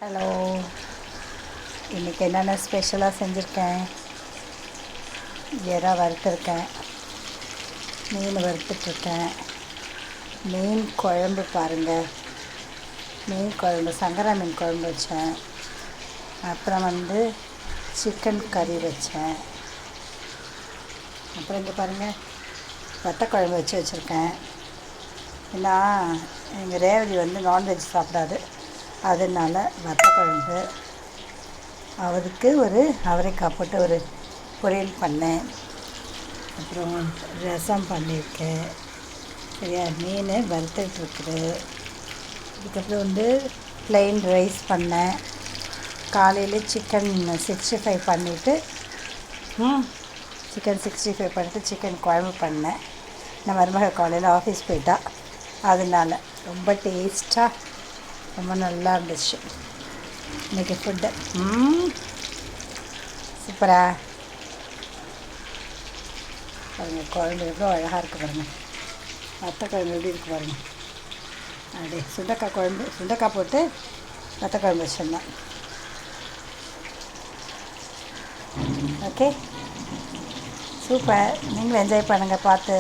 Hello, இன்றைக்கி என்னென்ன ஸ்பெஷலாக செஞ்சுருக்கேன். எறா வறுத்துருக்கேன், மீன் வறுத்துட்ருக்கேன், மீன் குழம்பு பாருங்கள். மீன் குழம்பு சங்கரா மீன் குழம்பு வச்சேன். அப்புறம் சிக்கன் கறி வச்சேன். அப்புறம் இங்கே பாருங்கள், வத்த குழம்பு வச்சுருக்கேன். ஏன்னா எங்கள் ரேவதி நான்வெஜ் சாப்பிடாது, அதனால் வத்த குழம்பு. அவருக்கு ஒரு அவரைக்காய் போட்டு ஒரு பொரியல் பண்ணேன். அப்புறம் ரசம் பண்ணியிருக்கேன். சரியா, மீன் வறுத்துட்ருக்குது. இதுக்கப்புறம் ப்ளெயின் ரைஸ் பண்ணேன். காலையில் சிக்கன் 65 பண்ணிவிட்டு சிக்கன் குழம்பு பண்ணேன். நான் மருமகள் காலையில் ஆஃபீஸ் போயிட்டா, அதனால் ரொம்ப டேஸ்ட்டாக ரொம்ப நல்லா இருந்துச்சு இன்றைக்கி ஃபுட்டு. சூப்பரா பாருங்கள், குழம்பு எவ்வளோ அழகாக இருக்குது பாருங்கள். வத்த குழம்பு எப்படி இருக்குது பாருங்கள். அப்படியே சுண்டக்காய் குழம்பு, சுண்டக்காய் போட்டு வத்த குழம்பு வச்சுருந்தேன். Okay, super. நீங்களும் என்ஜாய் பண்ணுங்கள் பார்த்து.